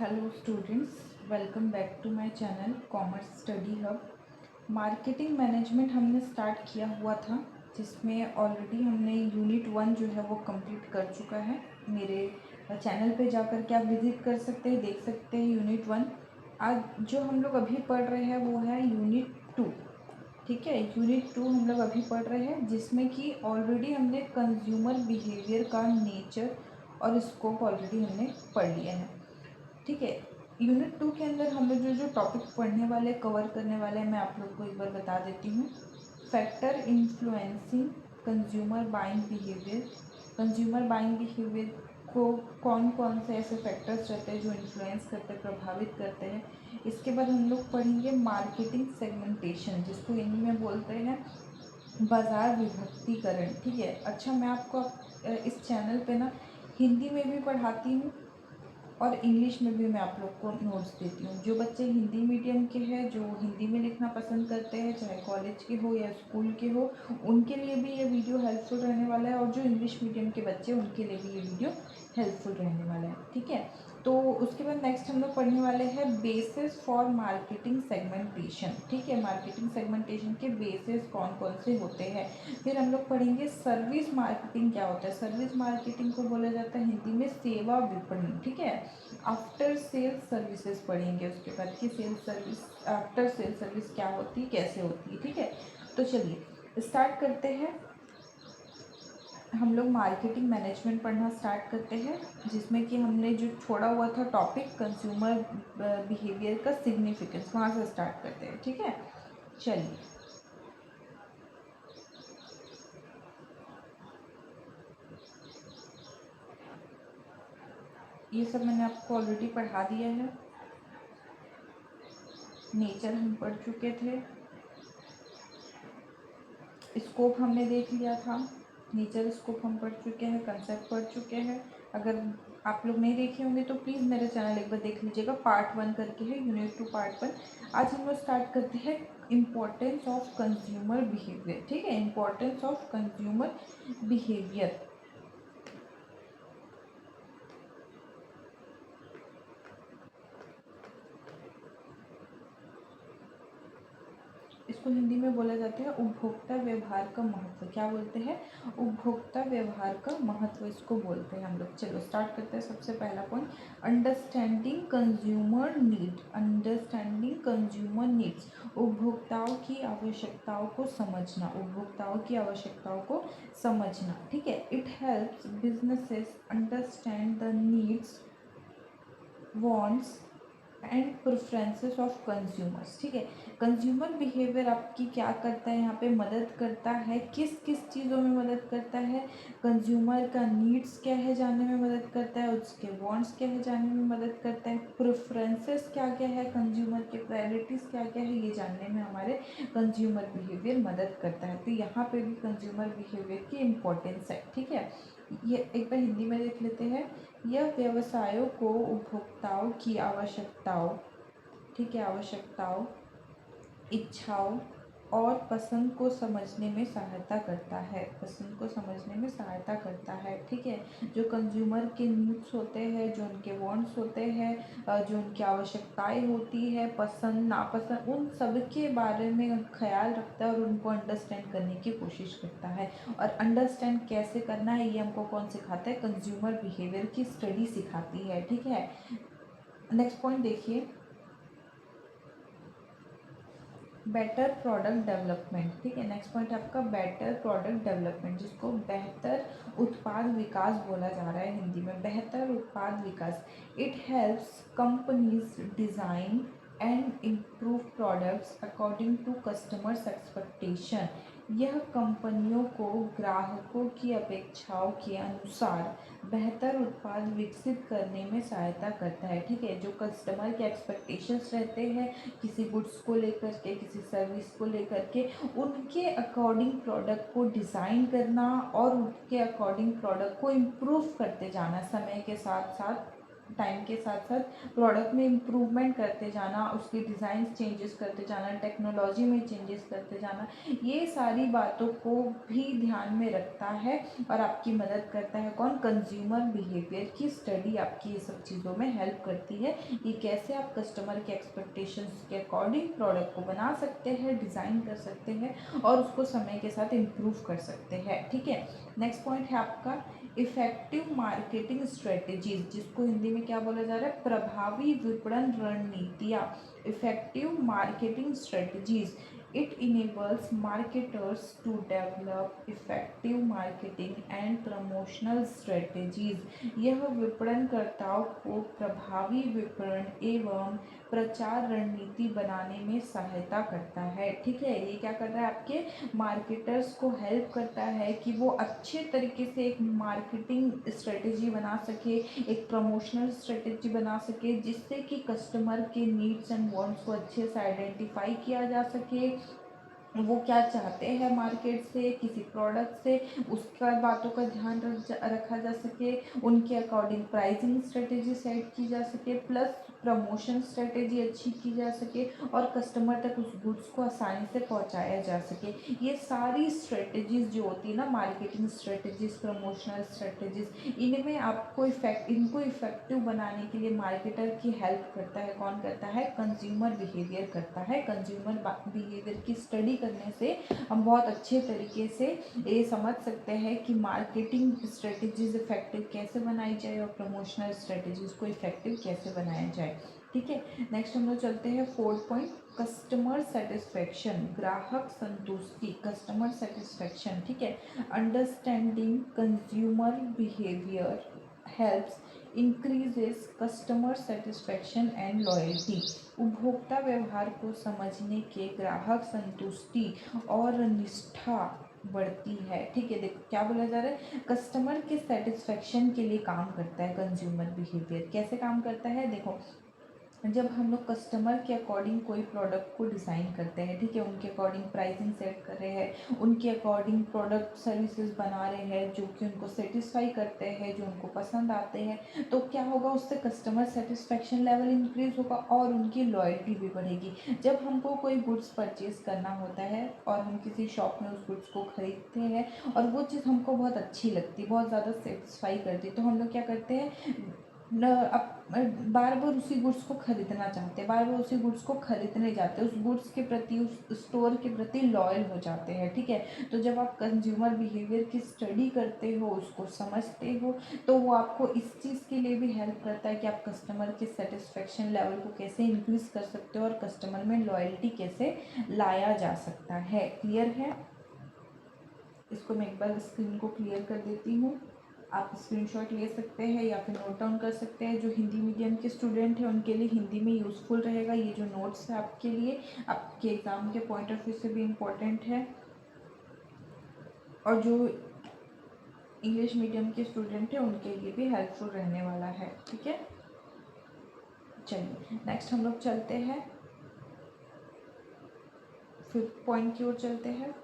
Hello students, welcome back to my channel commerce study hub. Marketing management हमने start किया हुआ था, जिसमें ऑलरेडी हमने यूनिट 1 जो है वो कंप्लीट कर चुका है। मेरे चैनल पे जाकर के आप विजिट कर सकते हैं, देख सकते हैं यूनिट 1। आज जो हम लोग अभी पढ़ रहे हैं वो है यूनिट 2। ठीक है, यूनिट 2 हम लोग अभी पढ़ रहे हैं, जिसमें कि ऑलरेडी हमने कंज्यूमर बिहेवियर का नेचर और स्कोप ऑलरेडी हमने पढ़ लिया है। ठीक है, यूनिट 2 के अंदर हम लोग जो जो टॉपिक पढ़ने वाले कवर करने वाले हैं मैं आप लोग को एक बार बता देती हूँ। Factor influencing consumer buying behaviour. Consumer buying behaviour को कौन कौन से ऐसे फैक्टर्स रहते हैं जो इन्फ्लुएंस करते हैं, प्रभावित करते हैं। इसके बाद हम लोग पढ़ेंगे मार्केटिंग सेगमेंटेशन, जिसको हिंदी में बोलते हैं बाजार विभक्तिकरण। ठीक है, अच्छा मैं आपको इस चैनल पे ना हिंदी में भी पढ़ाती हूँ और इंग्लिश में भी मैं आप लोग को नोट्स देती हूँ। जो बच्चे हिंदी मीडियम के हैं, जो हिंदी में लिखना पसंद करते हैं, चाहे कॉलेज के हो या स्कूल के हो, उनके लिए भी ये वीडियो हेल्पफुल रहने वाला है। और जो इंग्लिश मीडियम के बच्चे उनके लिए भी ये वीडियो हेल्पफुल रहने वाला है। ठीक है, तो उसके बाद नेक्स्ट हम लोग पढ़ने वाले हैं बेसिस फॉर मार्केटिंग सेगमेंटेशन। ठीक है, मार्केटिंग सेगमेंटेशन के बेसिस कौन कौन से होते हैं। फिर हम लोग पढ़ेंगे सर्विस मार्केटिंग क्या होता है। सर्विस मार्केटिंग को बोला जाता है हिंदी में सेवा विपणन। ठीक है, आफ्टर सेल सर्विसेज पढ़ेंगे उसके बाद कि sale service, after sale service क्या होती है, कैसे होती है। ठीक है, तो चलिए स्टार्ट करते हैं। हम लोग मार्केटिंग मैनेजमेंट पढ़ना स्टार्ट करते हैं, जिसमें कि हमने जो छोड़ा हुआ था टॉपिक कंज्यूमर बिहेवियर का सिग्निफिकेंस, वहाँ से स्टार्ट करते हैं। ठीक है, चलिए ये सब मैंने आपको ऑलरेडी पढ़ा दिया है। नेचर हम पढ़ चुके थे, स्कोप हमने देख लिया था, नेचर स्कोप हम पढ़ चुके हैं, कंसेप्ट पढ़ चुके हैं। अगर आप लोग नहीं देखे होंगे तो प्लीज़ मेरे चैनल एक बार देख लीजिएगा, पार्ट 1 करके है, यूनिट 2 पार्ट 1। आज हम लोग स्टार्ट करते हैं इम्पोर्टेंस ऑफ कंज्यूमर बिहेवियर। ठीक है, इम्पोर्टेंस ऑफ कंज्यूमर बिहेवियर। इसको हिंदी में बोला जाता है उपभोक्ता व्यवहार का महत्व। क्या बोलते हैं? उपभोक्ता व्यवहार का महत्व इसको बोलते हैं हम लोग। चलो स्टार्ट करते हैं। सबसे पहला point, understanding consumer need. Understanding consumer needs, उपभोक्ताओं की आवश्यकताओं को समझना, उपभोक्ताओं की आवश्यकताओं को समझना। ठीक है, it helps businesses understand the needs, wants and preferences of consumers. ठीक है, कंज्यूमर बिहेवियर आपकी क्या करता है, यहाँ पे मदद करता है। किस किस चीज़ों में मदद करता है? कंज्यूमर का नीड्स क्या है जानने में मदद करता है, उसके वांट्स क्या है जानने में मदद करता है, प्रेफरेंसेस क्या क्या है, कंज्यूमर के प्रायोरिटीज़ क्या क्या है, ये जानने में हमारे कंज्यूमर बिहेवियर मदद करता है। तो यहाँ पे भी कंज्यूमर बिहेवियर की इम्पोर्टेंस है। ठीक है, ये एक बार हिंदी में देख लेते हैं। यह व्यवसायों को उपभोक्ताओं की आवश्यकताओं, ठीक है, आवश्यकताओं, इच्छाओं और पसंद को समझने में सहायता करता है, पसंद को समझने में सहायता करता है। ठीक है, जो कंज्यूमर के नीड्स होते हैं, जो उनके वांट्स होते हैं, जो उनकी आवश्यकताएं होती है, पसंद नापसंद, उन सब के बारे में ख्याल रखता है और उनको अंडरस्टैंड करने की कोशिश करता है। और अंडरस्टैंड कैसे करना है ये हमको कौन सिखाता है? कंज्यूमर बिहेवियर की स्टडी सिखाती है। ठीक है, नेक्स्ट पॉइंट देखिए, बेटर प्रोडक्ट डेवलपमेंट। ठीक है, नेक्स्ट पॉइंट आपका बेटर प्रोडक्ट डेवलपमेंट, जिसको बेहतर उत्पाद विकास बोला जा रहा है हिंदी में, बेहतर उत्पाद विकास। It helps companies design and improve products according to customers expectation. यह कंपनियों को ग्राहकों की अपेक्षाओं के अनुसार बेहतर उत्पाद विकसित करने में सहायता करता है। ठीक है, जो कस्टमर के एक्सपेक्टेशंस रहते हैं किसी गुड्स को लेकर के, किसी सर्विस को लेकर के, उनके अकॉर्डिंग प्रोडक्ट को डिज़ाइन करना और उनके अकॉर्डिंग प्रोडक्ट को इम्प्रूव करते जाना समय के साथ साथ, टाइम के साथ साथ प्रोडक्ट में इम्प्रूवमेंट करते जाना, उसके डिज़ाइन चेंजेस करते जाना, टेक्नोलॉजी में चेंजेस करते जाना, ये सारी बातों को भी ध्यान में रखता है और आपकी मदद करता है। कौन? कंज्यूमर बिहेवियर की स्टडी आपकी ये सब चीज़ों में हेल्प करती है कि कैसे आप कस्टमर के एक्सपेक्टेशंस के अकॉर्डिंग प्रोडक्ट को बना सकते हैं, डिज़ाइन कर सकते हैं और उसको समय के साथ इम्प्रूव कर सकते हैं। ठीक है, नेक्स्ट पॉइंट है आपका इफेक्टिव मार्केटिंग स्ट्रेटेजीज, जिसको हिंदी में क्या बोला जा रहा है? प्रभावी विपणन रणनीतियाँ। Effective marketing strategies, it enables marketers to develop effective marketing and promotional strategies. यह विपणनकर्ताओं को प्रभावी विपणन एवं प्रचार रणनीति बनाने में सहायता करता है। ठीक है, ये क्या कर रहा है? आपके मार्केटर्स को हेल्प करता है कि वो अच्छे तरीके से एक मार्केटिंग स्ट्रेटेजी बना सके, एक प्रमोशनल स्ट्रेटेजी बना सके, जिससे कि कस्टमर के नीड्स एंड वांट्स को अच्छे से आइडेंटिफाई किया जा सके, वो क्या चाहते हैं मार्केट से, किसी प्रोडक्ट से, उसका बातों का ध्यान रखा जा सके, उनके अकॉर्डिंग प्राइसिंग स्ट्रेटेजी सेट की जा सके, प्लस प्रमोशन स्ट्रेटेजी अच्छी की जा सके और कस्टमर तक उस गुड्स को आसानी से पहुंचाया जा सके। ये सारी स्ट्रेटेजीज जो होती है ना, मार्केटिंग स्ट्रेटेजीज, प्रमोशनल स्ट्रेटेजीज, इनमें आपको इनको इफेक्टिव बनाने के लिए मार्केटर की हेल्प करता है। कौन करता है? कंज्यूमर बिहेवियर करता है। कंज्यूमर बिहेवियर की स्टडी करने से हम बहुत अच्छे तरीके से ये समझ सकते हैं कि मार्केटिंग स्ट्रेटेजीज इफेक्टिव कैसे बनाई जाए और प्रमोशनल स्ट्रेटेजीज को इफेक्टिव कैसे बनाया जाए। ठीक है, नेक्स्ट हम लोग चलते हैं फोर्थ पॉइंट, कस्टमर सेटिस्फेक्शन, ग्राहक संतुष्टि, कस्टमर सेटिस्फेक्शन। ठीक है, understanding consumer behaviour helps increases customer satisfaction and loyalty. उपभोक्ता व्यवहार को समझने के ग्राहक संतुष्टि और निष्ठा बढ़ती है। ठीक है, देखो क्या बोला जा रहा है? कस्टमर के सेटिस्फेक्शन के लिए काम करता है कंज्यूमर बिहेवियर। कैसे काम करता है? देखो, जब हम लोग कस्टमर के अकॉर्डिंग कोई प्रोडक्ट को डिज़ाइन करते हैं, ठीक है, उनके अकॉर्डिंग प्राइसिंग सेट कर रहे हैं, उनके अकॉर्डिंग प्रोडक्ट सर्विसेज बना रहे हैं जो कि उनको सेटिस्फाई करते हैं, जो उनको पसंद आते हैं, तो क्या होगा? उससे कस्टमर सेटिस्फेक्शन लेवल इंक्रीज होगा और उनकी लॉयल्टी भी बढ़ेगी। जब हमको कोई गुड्स परचेज करना होता है और हम किसी शॉप में उस गुड्स को खरीदते हैं और वो चीज़ हमको बहुत अच्छी लगती है, बहुत ज़्यादा सेटिस्फाई करती है, तो हम लोग क्या करते हैं? बार बार उसी गुड्स को खरीदना चाहते हैं, बार बार उसी गुड्स को खरीदने जाते हैं, उस गुड्स के प्रति, उस स्टोर के प्रति लॉयल हो जाते हैं। ठीक है, तो जब आप कंज्यूमर बिहेवियर की स्टडी करते हो, उसको समझते हो, तो वो आपको इस चीज़ के लिए भी हेल्प करता है कि आप कस्टमर के सेटिस्फेक्शन लेवल को कैसे इंक्रीज कर सकते हो और कस्टमर में लॉयल्टी कैसे लाया जा सकता है। क्लियर है? इसको मैं एक बार स्क्रीन को क्लियर कर देती हूँ। आप स्क्रीनशॉट ले सकते हैं या फिर नोट डाउन कर सकते हैं। जो हिंदी मीडियम के स्टूडेंट हैं उनके लिए हिंदी में यूज़फुल रहेगा ये जो नोट्स है, आपके लिए, आपके एग्ज़ाम के पॉइंट ऑफ व्यू से भी इम्पोर्टेंट है। और जो इंग्लिश मीडियम के स्टूडेंट हैं उनके लिए भी हेल्पफुल रहने वाला है। ठीक है, चलिए नेक्स्ट हम लोग चलते हैं, फिफ्थ पॉइंट की ओर चलते हैं।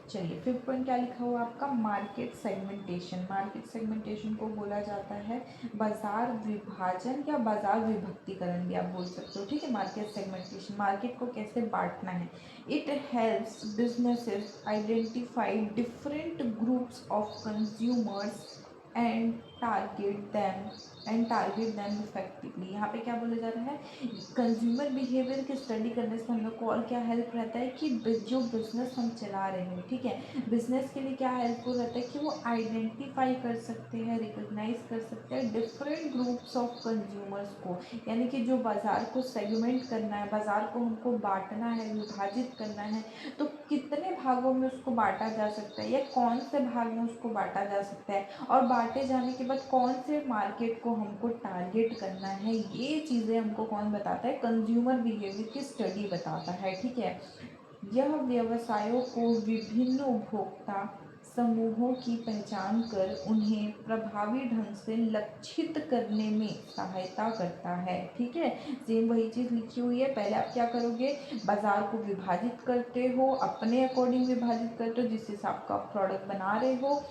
चलिए, फिफ्थ पॉइंट क्या लिखा हुआ आपका? Market segmentation. मार्केट सेगमेंटेशन को बोला जाता है बाजार विभाजन या बाजार विभक्तिकरण भी आप बोल सकते हो। ठीक है, मार्केट सेगमेंटेशन, मार्केट को कैसे बांटना है। It helps businesses identify different groups of consumers and target them effectively. यहाँ पे क्या बोला जा रहा है? कंज्यूमर बिहेवियर की स्टडी करने से हम लोग को और क्या हेल्प रहता है कि जो बिजनेस हम चला रहे हैं, ठीक है, बिजनेस के लिए क्या हेल्पफुल रहता है कि वो आइडेंटिफाई कर सकते हैं, रिकॉग्नाइज कर सकते हैं डिफरेंट ग्रुप्स ऑफ कंज्यूमर्स को। यानी कि जो बाज़ार को सेगमेंट करना है, बाज़ार को हमको बांटना है, विभाजित करना है, तो कितने भागों में उसको बांटा जा सकता है या कौन से भाग में उसको बांटा जा सकता है, और बांटे जाने के बाद कौन से मार्केट को हमको टारगेट करना है, ये चीज़ें हमको कौन बताता है? कंज्यूमर बिहेवियर की स्टडी बताता है। ठीक है, यह व्यवसायों को विभिन्न उपभोक्ता समूहों की पहचान कर उन्हें प्रभावी ढंग से लक्षित करने में सहायता करता है। ठीक है, सेम वही चीज़ लिखी हुई है। पहले आप क्या करोगे, बाजार को विभाजित करते हो, अपने अकॉर्डिंग विभाजित करते हो जिस हिसाब का प्रोडक्ट बना रहे हो।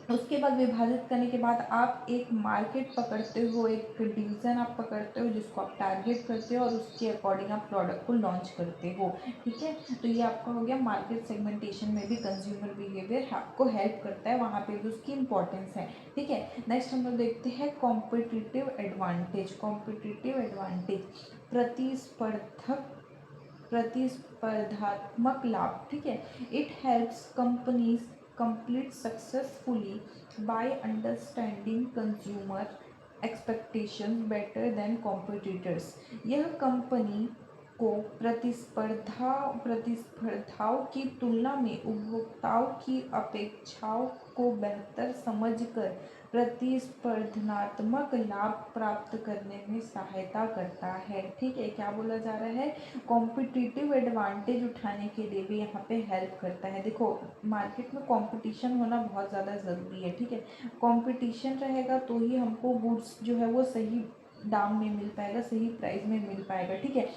उसके बाद विभाजित करने के बाद आप एक मार्केट पकड़ते हो, एक डिवीज़न आप पकड़ते हो जिसको आप टारगेट करते हो और उसके अकॉर्डिंग आप प्रोडक्ट को लॉन्च करते हो। ठीक है, तो ये आपका हो गया मार्केट सेगमेंटेशन में भी कंज्यूमर बिहेवियर आपको हेल्प करता है, वहाँ पे भी उसकी इंपॉर्टेंस है। ठीक है, नेक्स्ट हम लोग देखते हैं कॉम्पिटिटिव एडवांटेज। कॉम्पिटिटिव एडवांटेज प्रतिस्पर्धात्मक लाभ। ठीक है, it helps companies complete successfully by understanding consumer expectations better than competitors। यह कंपनी को प्रतिस्पर्धाओं की तुलना में उपभोक्ताओं की अपेक्षाओं को बेहतर समझकर प्रतिस्पर्धात्मक लाभ प्राप्त करने में सहायता करता है। ठीक है, क्या बोला जा रहा है, कॉम्पिटिटिव एडवांटेज उठाने के लिए भी यहाँ पे हेल्प करता है। देखो, मार्केट में कंपटीशन होना बहुत ज़्यादा ज़रूरी है। ठीक है, कंपटीशन रहेगा तो ही हमको गुड्स जो है वो सही दाम में मिल पाएगा, सही प्राइस में मिल पाएगा। ठीक है,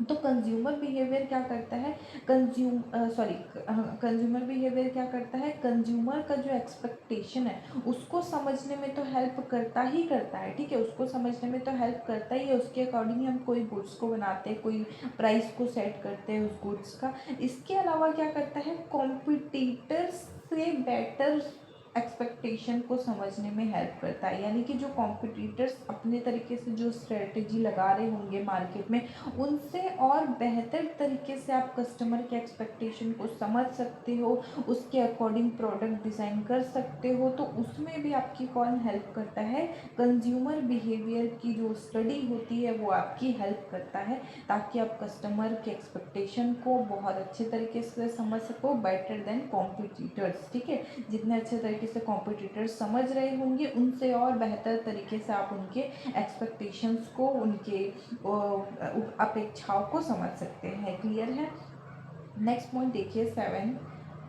तो कंज्यूमर बिहेवियर क्या करता है, कंज्यूमर बिहेवियर क्या करता है, कंज्यूमर का जो एक्सपेक्टेशन है उसको समझने में तो हेल्प करता ही करता है। ठीक है, उसको समझने में तो हेल्प करता ही है, उसके अकॉर्डिंग हम कोई गुड्स को बनाते हैं, कोई प्राइस को सेट करते हैं उस गुड्स का। इसके अलावा क्या करता है, कॉम्पिटिटर्स से बेटर एक्सपेक्टेशन को समझने में हेल्प करता है। यानी कि जो कॉम्पिटिटर्स अपने तरीके से जो स्ट्रेटजी लगा रहे होंगे मार्केट में, उनसे और बेहतर तरीके से आप कस्टमर के एक्सपेक्टेशन को समझ सकते हो, उसके अकॉर्डिंग प्रोडक्ट डिज़ाइन कर सकते हो। तो उसमें भी आपकी कौन हेल्प करता है, कंज्यूमर बिहेवियर की जो स्टडी होती है वो आपकी हेल्प करता है, ताकि आप कस्टमर के एक्सपेक्टेशन को बहुत अच्छे तरीके से समझ सको, बेटर देन कॉम्पिटिटर्स। ठीक है, जितने अच्छे तरीके से कॉम्पिटिटर्स समझ रहे होंगे उनसे और बेहतर तरीके से आप उनके एक्सपेक्टेशंस को, उनके अपेक्षाओं को समझ सकते हैं। क्लियर है। नेक्स्ट पॉइंट देखिए 7,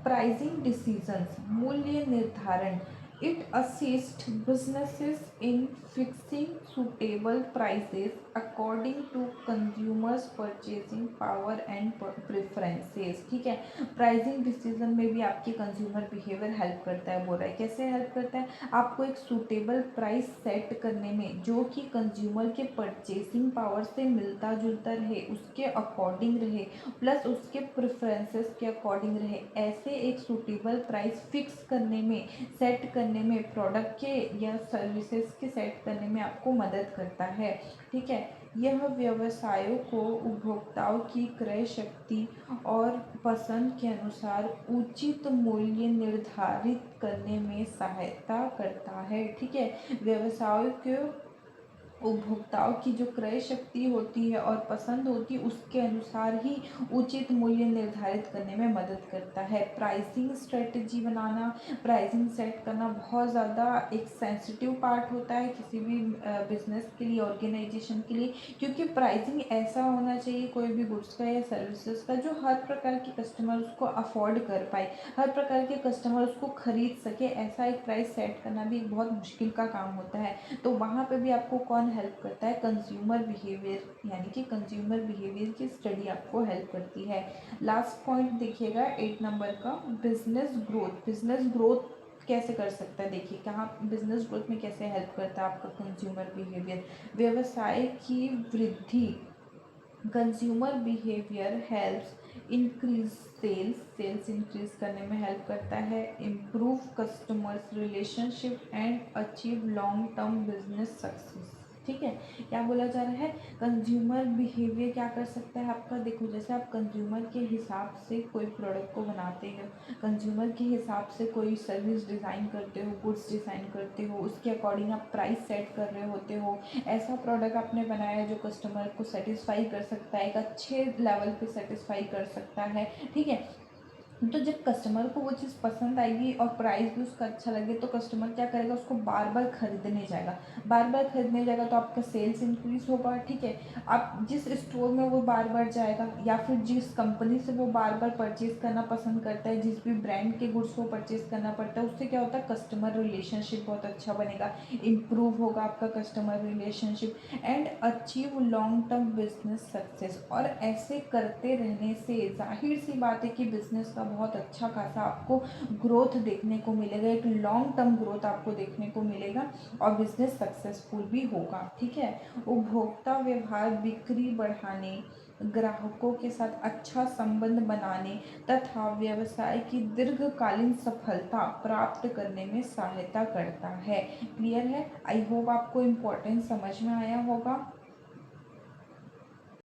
प्राइसिंग डिसीजंस, मूल्य निर्धारण। It assist businesses in fixing suitable prices according to consumers purchasing power and preferences. ठीक है, प्राइसिंग डिसीजन में भी आपके कंज्यूमर बिहेवियर हेल्प करता है। बोल रहा है कैसे हेल्प करता है, आपको एक सूटेबल प्राइस सेट करने में जो कि कंज्यूमर के परचेसिंग पावर से मिलता जुलता रहे, उसके अकॉर्डिंग रहे, प्लस उसके प्रेफरेंसेस के अकॉर्डिंग रहे, ऐसे एक सूटेबल प्राइस फिक्स करने में, सेट करने में, प्रोडक्ट के या सर्विसेज के सेट करने में आपको मदद करता है। ठीक है, यह व्यवसायों को उपभोक्ताओं की क्रय शक्ति और पसंद के अनुसार उचित मूल्य निर्धारित करने में सहायता करता है। ठीक है, व्यवसायों के उपभोक्ताओं की जो क्रय शक्ति होती है और पसंद होती है उसके अनुसार ही उचित मूल्य निर्धारित करने में मदद करता है। प्राइसिंग स्ट्रेटजी बनाना, प्राइसिंग सेट करना बहुत ज़्यादा एक सेंसिटिव पार्ट होता है किसी भी बिजनेस के लिए, ऑर्गेनाइजेशन के लिए, क्योंकि प्राइसिंग ऐसा होना चाहिए कोई भी गुड्स का या सर्विसेज का जो हर प्रकार के कस्टमर उसको अफोर्ड कर पाए, हर प्रकार के कस्टमर उसको खरीद सके। ऐसा एक प्राइस सेट करना भी एक बहुत मुश्किल का काम होता है। तो वहाँ पे भी आपको कौन हेल्प करता है, कंज्यूमर बिहेवियर, यानी कि कंज्यूमर बिहेवियर की स्टडी आपको हेल्प करती है। लास्ट पॉइंट देखिएगा 8 नंबर का, बिजनेस ग्रोथ। बिजनेस ग्रोथ कैसे कर सकता है, देखिए कहाँ बिजनेस ग्रोथ में कैसे हेल्प करता है आपका कंज्यूमर बिहेवियर, व्यवसाय की वृद्धि। Consumer behaviour helps increase sales increase करने में हेल्प करता है, improve customers relationship and achieve long term business success. ठीक है, क्या बोला जा रहा है, कंज्यूमर बिहेवियर क्या कर सकता है आपका, देखो जैसे आप कंज्यूमर के हिसाब से कोई प्रोडक्ट को बनाते हो, कंज्यूमर के हिसाब से कोई सर्विस डिज़ाइन करते हो, गुड्स डिज़ाइन करते हो, उसके अकॉर्डिंग आप प्राइस सेट कर रहे होते हो, ऐसा प्रोडक्ट आपने बनाया जो कस्टमर को सेटिस्फाई कर सकता है, एक अच्छे लेवल पे सेटिस्फाई कर सकता है। ठीक है, तो जब कस्टमर को वो चीज़ पसंद आएगी और प्राइस भी उसका अच्छा लगे तो कस्टमर क्या करेगा, उसको बार बार खरीदने जाएगा। बार बार खरीदने जाएगा तो आपका सेल्स इंक्रीज होगा, ठीक है। आप जिस स्टोर में वो बार बार जाएगा या फिर जिस कंपनी से वो बार बार परचेज करना पसंद करता है, जिस भी ब्रांड के गुड्स को परचेज करना पड़ता है, उससे क्या होता है, कस्टमर रिलेशनशिप बहुत अच्छा बनेगा, इम्प्रूव होगा आपका customer relationship and achieve long term business success. और ऐसे करते रहने से जाहिर सी बात है कि बिजनेस का बहुत अच्छा खासा आपको ग्रोथ देखने को मिलेगा, एक लॉन्ग टर्म ग्रोथ आपको देखने को मिलेगा और बिजनेस सक्सेसफुल भी होगा, ठीक है। उपभोक्ता व्यवहार बिक्री बढ़ाने, ग्राहकों के साथ अच्छा संबंध बनाने तथा व्यवसाय की दीर्घकालीन सफलता प्राप्त करने में सहायता करता है। क्लियर है? आई होप आपको इम्पोर्टेंस समझ में आया होगा।